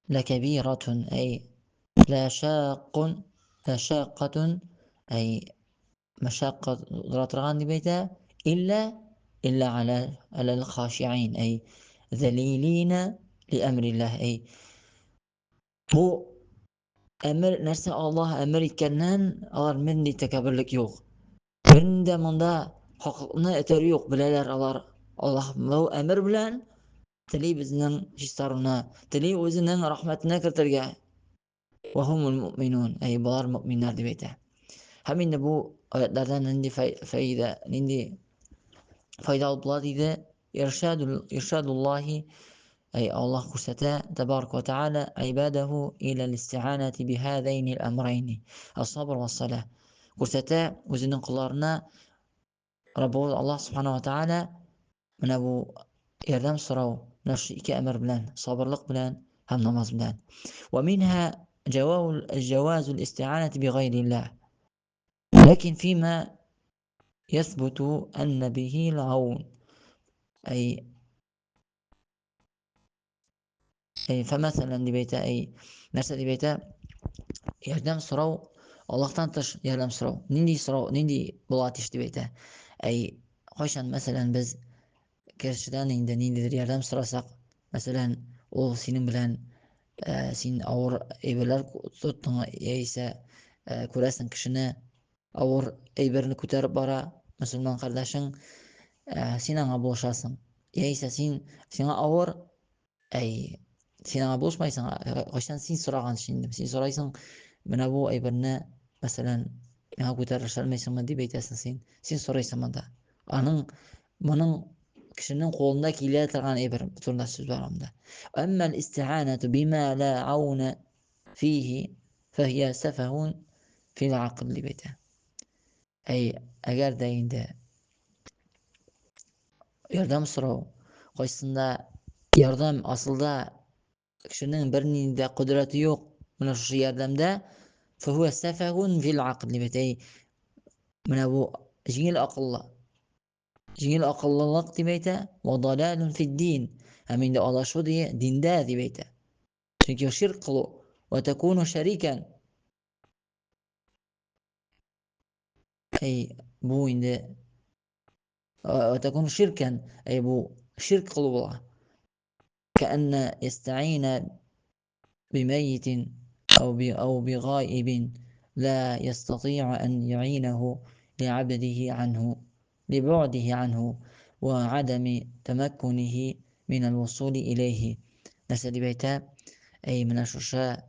لكبيرة أي لا شاقة أي مشاقة راترغان دبيتا إلا على الخاشعين أي ذليلين لأمر الله أي bu emir нәрсе Alloh emir etgandan ular minday takabburlik yo'q. Bunda munda haqni etari yo'q bilalar ular. Alloh bu emir bilan tili bizning hislarini, tili o'zining rahmatini kiritilgan. Va humul mu'minun ay bular mu'minlar deb aytadi. Ham endi bu oyatlardan nindi foyda olib bo'ladi. Irshadullohi أي الله كستا تبارك وتعالى عباده إلى الاستعانة بهذين الأمرين الصبر والصلاة Күрсәтә үзенең кулларына Раббыбыз Аллаһ Субханаһу ва Тааля менә бу ярдәм сорау, менә шу ике әмер белән, сабырлык белән һәм намаз белән. ومنها جواز الاستعانة بغير الله لكن فيما يثبت أن به العون أي فمثلا дибәйтә нәрсә дибәйтә ярдәм сорау Аллаһтан тыш ярдәм сорау нинди була тиеш дибәйтә кайчан мәсәлән без кешедән инде ниндидер ярдәм сорасак, мәсәлән ул синең белән син авыр әйберләр тоттың яисә күрәсең кешене авыр әйберне күтәреп бара мөселман кардәшең, син аңа булышасың яисә сиңа авыр син аңа булышмайсың, кайчан син сораган өчен син сорайсың, менә бу әйберне мәсәлән миңа күтәреп эшләмәйсеңме дип әйтәсең, син сорайсың монда. Моның кешенең кулында килә торган әйбер турында сүз бар монда. Әмма al-isti'anatu bima la auna fihi fahiya safahun fil aql дип әйтә. Әгәр дә инде ярдәм сорау кайсында ярдәм асылда кешенең бернинди дә кодрәте юк, менә шушы ярдәмдә фаһуа сафахун фил aql дип әйтә. Менә бу җиңел акыллылык дип әйтә. Ва далалун фид-дин, һәм инде алашу диндә дип әйтә. Чөнки ширк кылу ва такуну шарикан бу инде ва такуну ширкан бу ширк кылу була. كأن يستعين بميت أو بغائب لا يستطيع أن يعينه لبعده عنه وعدم تمكنه من الوصول إليه. нәрсә дип әйтә? Менә шушы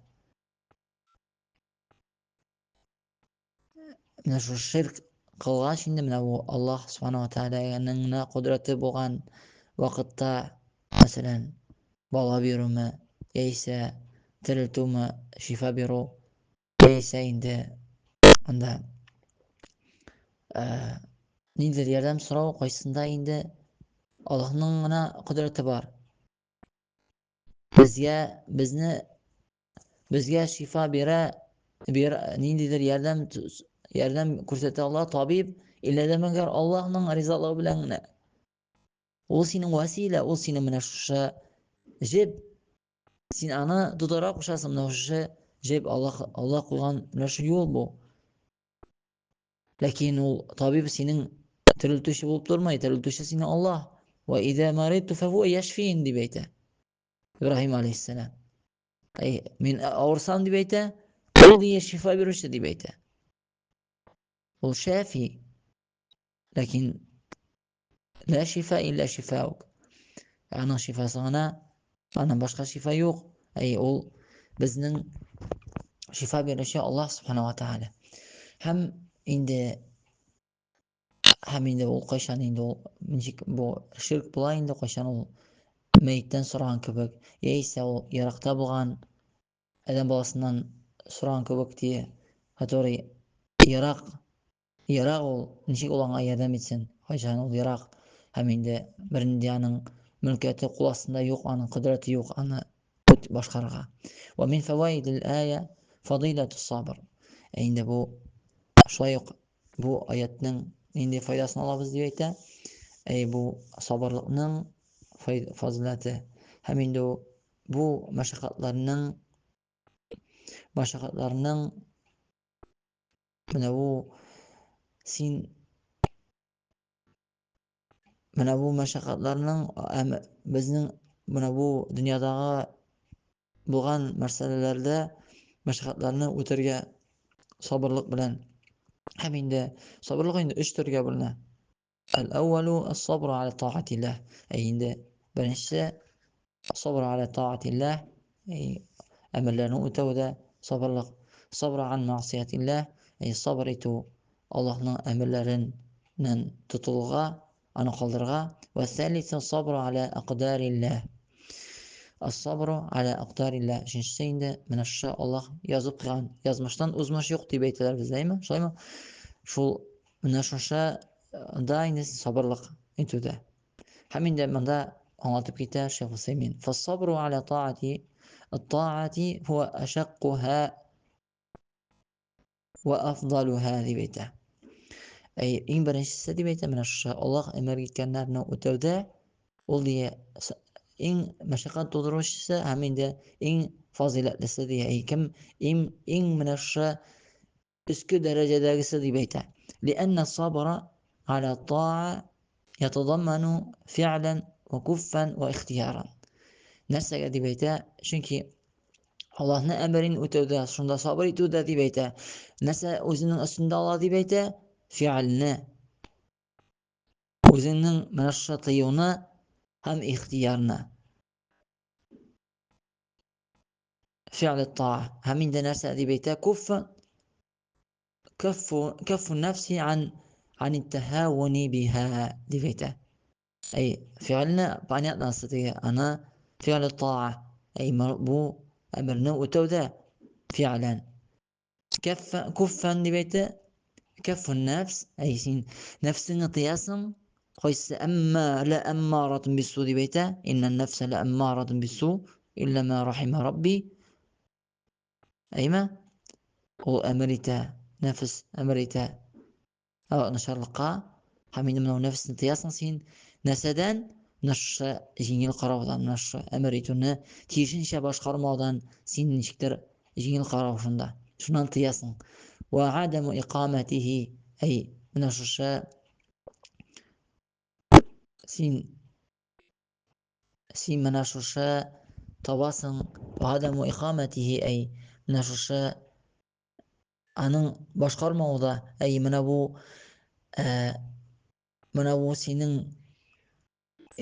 ширк кылгач инде менә бу Аллаһ Субханаһу ва Тааляның гына кодрәте булган вакытта, мәсәлән, бала бирүме, яисә терелтүме, шифа бирү, яисә инде анда ниндидер ярдәм сорау кайсында инде Аллаһның гына кодрәте бар. Безгә шифа бирә, ниндидер ярдәм күрсәтә Аллаһ, табиб, илә дә мәгәр Аллаһның ризалыгы белән генә. Ул синең василә, ул синең менә шушы җеп, син аны тутыра кушасың, менә шушы җеп Аллаһ куйган менә шу юл бу. Ләкин ул табиб синең терелтүче булып тормый, терелтүче синең Аллаһ. Ва иза маридту фаһуа яшфин дип әйтә Ибраһим алейһиссалам. Мин авырсам дип әйтә, ул шифа бирүче дип әйтә. Ул шафи. Ләкин لا شفاء إلا شفاؤك. Аның шифасы гына, аннан башка шифа юк. Ул безнең шифа бирүче Аллаһ Субханаһу ва Тааля. Һәм инде ул кайчан инде ул бу ширк була инде кайчан ул мәйттән сораган кебек, яисә ул яракта булган адәм баласыннан сораган кебек ди, который ярак ул ничек ул аңа ярдәм итсен, кайчан ул ярак һәм инде бернинди аның мөлкәте кул астында юк, аның кодрәте юк аны башкарырга. Ва мин фаваид ал-ая фадилатус сабр. Инде бу шулай ук бу аятның нинди файдасын алабыз дип әйтә. Бу сабырлыкның фазилаты. Һәм инде бу мәшәкатьләрнең менә бу мәшәкатьләрнең безнең менә бу дөньядагы булган мәсьәләләрдә мәшәкатьләрне үтәргә сабырлык белән. Һәм инде сабырлык инде 3 төргә бүленә. Al-awwalu as-sabr ala ta'atillah. Инде беренче sabr ala ta'atillah, әмерләрне үтәүдә сабырлык. Sabr an ma'siyatилlah, сабыр итү Аллаһның әмерләреннән тотылуга, аны калдырырга. Ва салису sabr ala aqdarillah. As-sabru ala aqdarillah. Üçüncüsü indi menə şuşa Allah yazıb qıyan, yazmışdan uzmaş yox diye beytlər bizdəymi? Şolaymı? Şul menə şuşa da indi sabırlıq etüdə. Həmin də məndə anlatıp gitar Şeyh Hüseymin. Fas-sabru ala ta'ati at-ta'ati huwa ashaqqaha ve afdaluha diye beytə. En birincisi diye beytə menə şuşa Allah əmr etkənlərini ötəvdə ol diye en meşakkat dolduruşsa həmin də en fazilətlisi diye. Kim en menə şuşa üskü derecedəgisi diye beytə. لأن الصبر على الطاعة يتضمن فعلا وكفا واختيارا. Nərsəgə diye beytə. Çünki Allah'ın əmrin ötəvdə, şunda sabır etüdə diye beytə. Nəsə özünün üstündə Allah diye beytə. Fiilini özünün menə şuşa tıyığını hem ihtiyarına. فعل الطاعة همين ده نرسى دي بيتا كف النفس عن التهاون بها دي بيتا. أي فعلنا بعنيات نستطيع أنا فعل الطاعة أي مربو أمرنا وتودا فعلا كفا دي بيتا كف النفس أي سين نفسنا قياسا قيس أما لا أمارة بالسوء دي بيتا إن النفس لا أمارة بالسوء إلا ما رحم ربي أيما o أمريتا نفس أمريتا أو نشرلقا حمين منو نفس نتياس نسين نسدان نش جينيل قراودان نش أمريتونا تيجين شباش قرمودان سين نشكتر جينيل قراوشندا شنان تياسن وعدم إقامته أي نش سين منشش تواصن وعدم إقامته أي نش Anın başqarmauda, mənə bu senin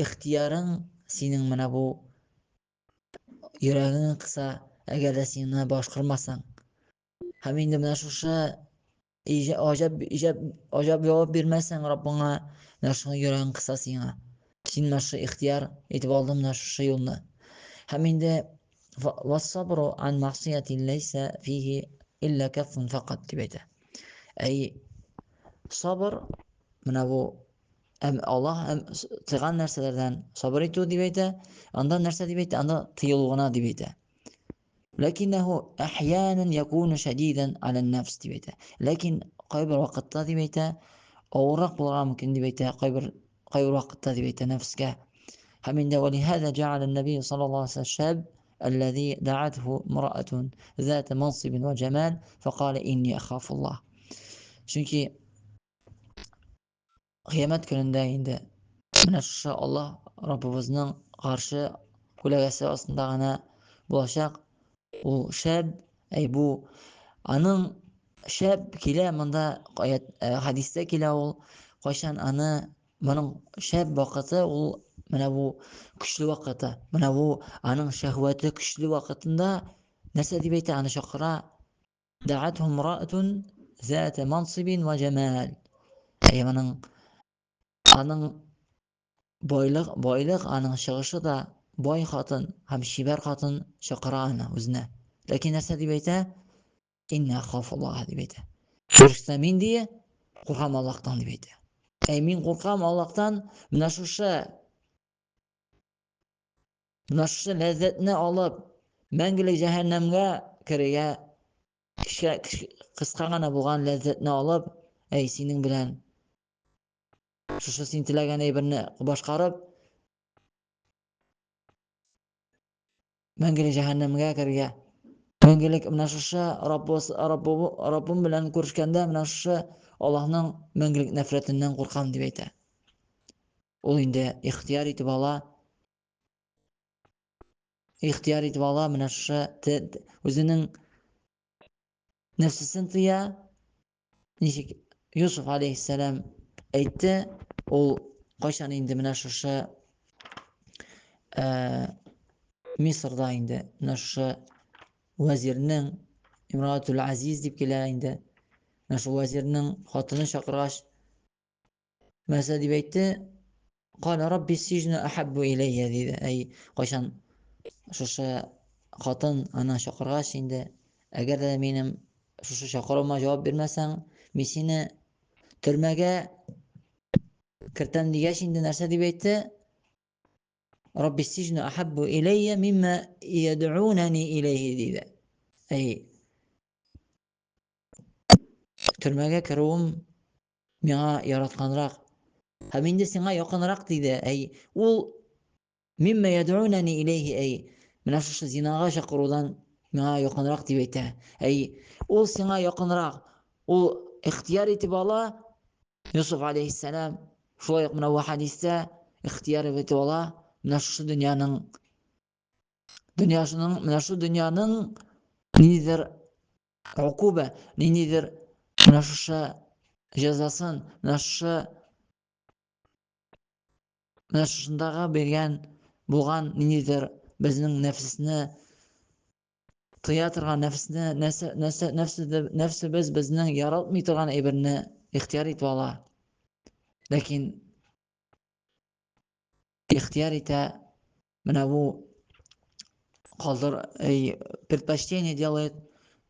ixtiyarın, senin mənə bu yüreğin qısa, əgər də seni başqarmasan. Həmin də mənə şuşa acab cavab verməsən Rabbına, mənə şuşa yüreğin qısa seni. Sen mənə şuşa ixtiyar etib aldın mənə şuşa yoluna. Həmin də وَالصَّبْرُ عَنْ مَعْصِيَةٍ لَيْسَ فِيهِ إِلَّا كَفٌ فَقَطْ dibeydə. Sabır mənə bu Allah tığan nərsələrdən sabır etü dibeydə, anda nərsə dibeydə, anda tıyılığına dibeydə. Lakinnehu əhyənin yəkunu şədidən alən-nəfs dibeydə. Lakin qaybir vaqtda dibeydə, ağıraq bulara mümkün dibeydə, qaybir vaqtda dibeydə nəfskə. Həmin də وَلِهَذَا جَعَلَ النَّبِيُّ صَلَى الله عليه وسلم الشاب الذي دعته امرأة ذات منصب وجمال فقال إني أخاف الله. Çünki qiyamət günündə indi mənə şuşa Allah Rabbimizin qarşı küləgəsi aslında bulaşaq. O şəb, bu anın şəb kilə məndə hadisdə kilə ol, qaşan anı mənim şəb vaxtı ol mənə bu güçlü vaxtı. Mənə bu anın şəhvəti güçlü vaxtında nəsə dibeytə anı şaqıra da'atuhu imra'atun zat mansibin və cemal. Mənim anın boylıq anın şığışı da boy xatın, həm şiber xatın şaqıra anı özünə. Lakin nəsə dibeytə inni əxafullah dibeytə. Qorxsam indi qorxam Allah'tan dibeytə. Min qorxam Allah'tan mənə şuşa lezzetini alıp məngəlik cəhənnəmgə kirəyə qısqağana bulğan lezzetini alıp senin bilən şuşa sen tiləgən birini başqarıb məngəlik cəhənnəmgə kirəyə məngəlik mənə şuşa Rabbim bilən görüşkəndə mənə şuşa Allah'ın məngəlik nəfrətindən qorxam dibeytə. Ol indi ixtiyar etib Allah mənə şuşa özünün nəfsisini tıya nişik Yusuf aleyhisselam aytdı. Ol qaşan indi mənə şuşa Mısırda indi mənə şuşa vəzirinin İmratul Aziz deyib gələ indi. Mənə şuşa vəzirinin xatını şaqıraq məsələ deyib aytdı. Qala Rabbi sicnu ahabbu ileyyə dedi. Qaşan Шушы хатын аны чакыргач инде, әгәр дә минем шушы чакыруыма җавап бирмәсәң, мин сине төрмәгә кертәм дигәч инде нәрсә дип әйтте? Рабби сижну ахаббу илейя мимма яд'унани илейhi диде. Төрмәгә керүем миңа яратканрак һәм инде сиңа якынрак диде. Ул мимма яд'унани илейhi менә шушы зинага чакырудан миңа якынрак дип әйтә. Ул сиңа якынрак. Ул ихтияр итеп ала. Юсуф алейхиссалам шулай ук менә бу хадистә ихтияр итеп ала. Менә шушы дөньяның ниндидер гукуба, ниндидер менә шушы җәзасын, менә шушындагы биргән булган ниндидер безнең нәфесне тыя торган нәфсебез безнең яратмый торган әйберне ихтияр итеп ала. Ләкин ихтияр итә менә бу предпочтение делает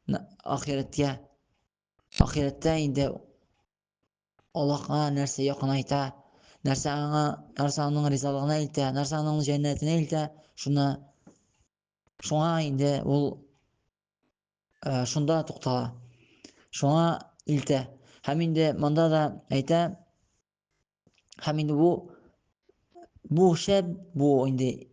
ахирәткә. Ахирәттә инде Аллаһка нәрсә якынайта, нәрсә аның ризалыгына илтә, нәрсә аның җәннәтенә илтә, шуңа инде ул шунда туктала. Шуңа илтә. Һәм инде монда да әйтә, һәм инде бу шәп, бу инде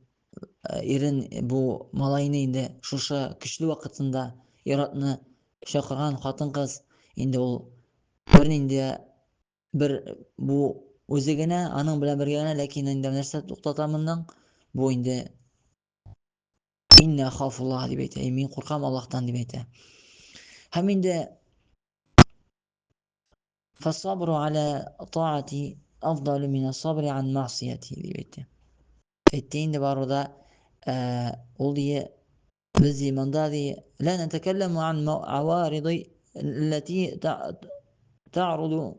ирен, бу малайны инде шушы көчле вакытында иратны чакырган хатын-кыз инде ул бер бу үзе генә аның белән бергә генә, ләкин инде нәрсә туктата монның? Бу инде инна хафуллаһ дип әйтә. Мин куркам Аллаһтан дип әйтә. Һәм инде فالصبر على طاعتي أفضل من الصبر عن معصيتي дип әйтә. Әйтте инде баруда ул дие без иманда дие لا نتكلم عن عوارض التي تعرض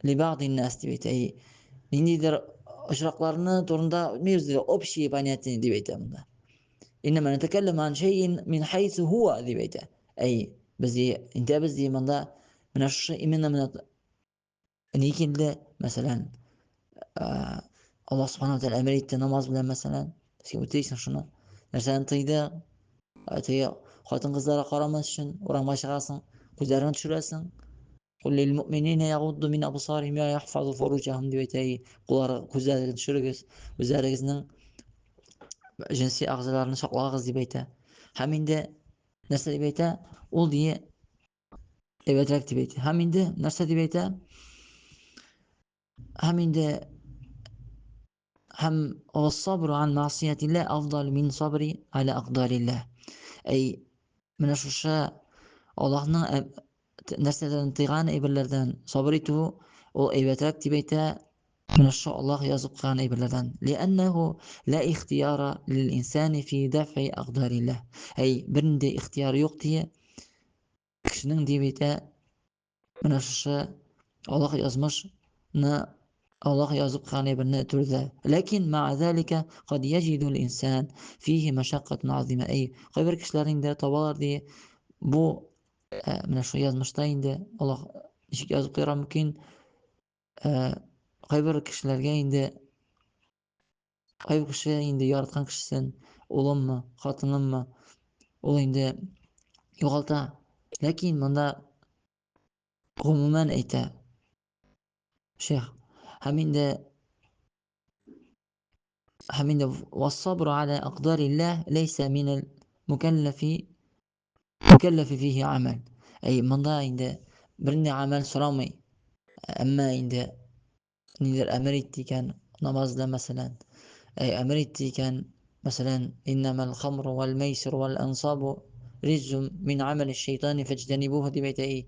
لبعض الناس дип әйтә. Ниндидер очракларны турында үтмибез дип, общие понятия дип әйтә монда. إنما نتكلم عن شيء من حيث هو дип әйтә. Без иманда менә шушы именно менә ни килде, мәсәлән, Аллаһ Субханаһу ва тааля әмер итте намаз белән, мәсәлән, син үтәйсең шуны. Нәрсәне тыйды? Хатын-кызларга карамас өчен урамга чыгасың, күзләреңне төшерәсең. Кул лил муъминина ягудду мин абсарихим ва яхфазу фуружахум дип әйтә. Куллар күзләрегезне төшерегез, үзләрегезнең җинси агъзаларны саклагыз дип әйтә. Һәм инде нәрсә дип әйтә? Ул дие әйбәтрәк дип әйтә. Һәм инде нәрсә дип әйтә? Һәм والصبر عن معصية الله أفضل من صبر على أقدار الله. Менә шушы Аллаһның нәрсәдән тыйган әйберләрдән сабыр итү ул әйбәтрәк дип әйтә. Менә шушы Аллаһ язып куйган әйберләрдән. لأنه لا اختيار للإنسان في دفع أقدار الله. Бернинди ихтияр юк дие. Кешенең дип әйтә. Менә шушы Аллаһ язып куйган әйберне түрдә. Ләкин مع ذلك قد يجد الإنسان فيه مشقة عظيمة. Кайбер кешеләр инде табалар ди, бу менә шу язмышта инде Аллаһ ничек язып куйган мөмкин? Кайбер кешеләргә инде кайбер кеше инде яраткан кешесен, улыммы, хатыныммы, ул инде югалта. Ләкин монда гомумән әйтә шейх. Һәм инде والصبر على أقدار الله ليس من المكلف فيه عمل. монда инде бернинди амал сорамый. Әмма инде ниндидер әмер итте икән намазда, мәсәлән, әмер итте икән, мәсәлән, иннамал хамру вал майсиру вал ансабу риджум мин амали шайтани фаҗтанибуһу дип әйтә.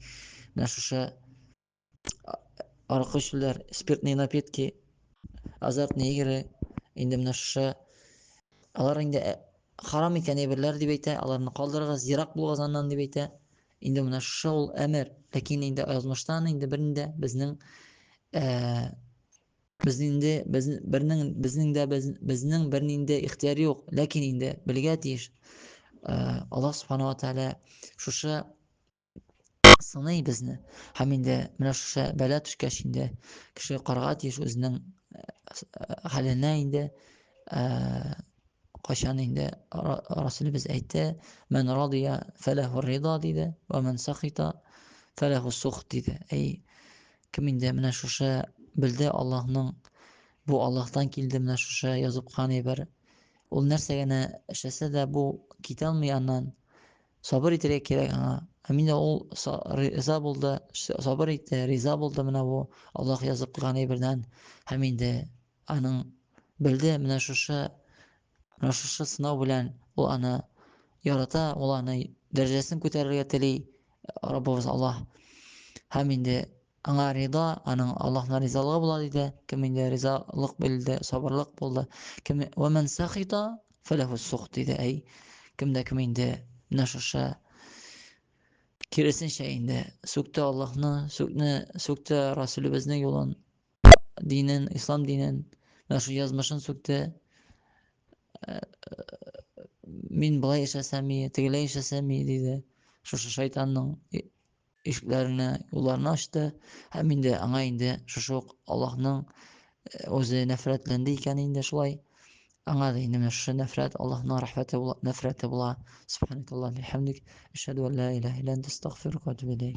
Менә шушы аракы эчүләр, спиртный напитки, азартные игры, инде менә шушы алар инде харам икән әйберләр дип әйтә. Аларны калдырыгыз, ерак булыгыз аннан дип әйтә. Инде менә шушы ул әмер. Ләкин инде язмыштан инде бернинди безнең Bizning birningdə ixtiyar yo'q, lakin endi bilgə tiyиш. Alloh subhanahu va taala şuşa sınay bizni. Hem endi mana şuşa bala tushkashingda kishi qarg'a tiyish o'zining haline endi qachon endi Rasulimiz aytdi: "Men radiya falahu rido" dedi va men saxita falahu suxt dedi. Kim endi mana şuşa bildi Allohning bu Allohdan keldi mana şuşa yozib qani bir ul narsagani ishlasa-da bu ketolmagandan sabr etishga kerak anga. Amina ul rizo bo'ldi, sabr etdi, rizo bo'ldi mana bu Alloh yozib qilgan birdan. Ham endi aning bildi mana şuşa sinov bilan u ana yarata, ularni darajasini ko'tarishga tili Rabbimiz Alloh. Ham endi anga rido, aning Allohning rizoligi bo'ladi dedi. Kim endi rizolik bildi, sabrlik bo'ldi. Kim va man saxita falahu suxt dedi. Kim endi mana şuşa kirisincha endi so'kdi Allohni, so'kdi Rasulimizning yo'lin, dinin, islom dinin, mana shu yozmashin so'kdi. Men bulay yashasami, tigilay yashasami dedi. Şuşa shaytonning eshiklarini, yo'llarini ochdi. Ham endi anga endi shu Allohning o'zi nafratlandi ekan endi shulay. Anga endi mana shu nafrat Allohning rahmati nafrati bo'la. Subhanakalloh bihamdik. Ashhadu an la ilaha illa anta astag'firuka va atubu ilayk.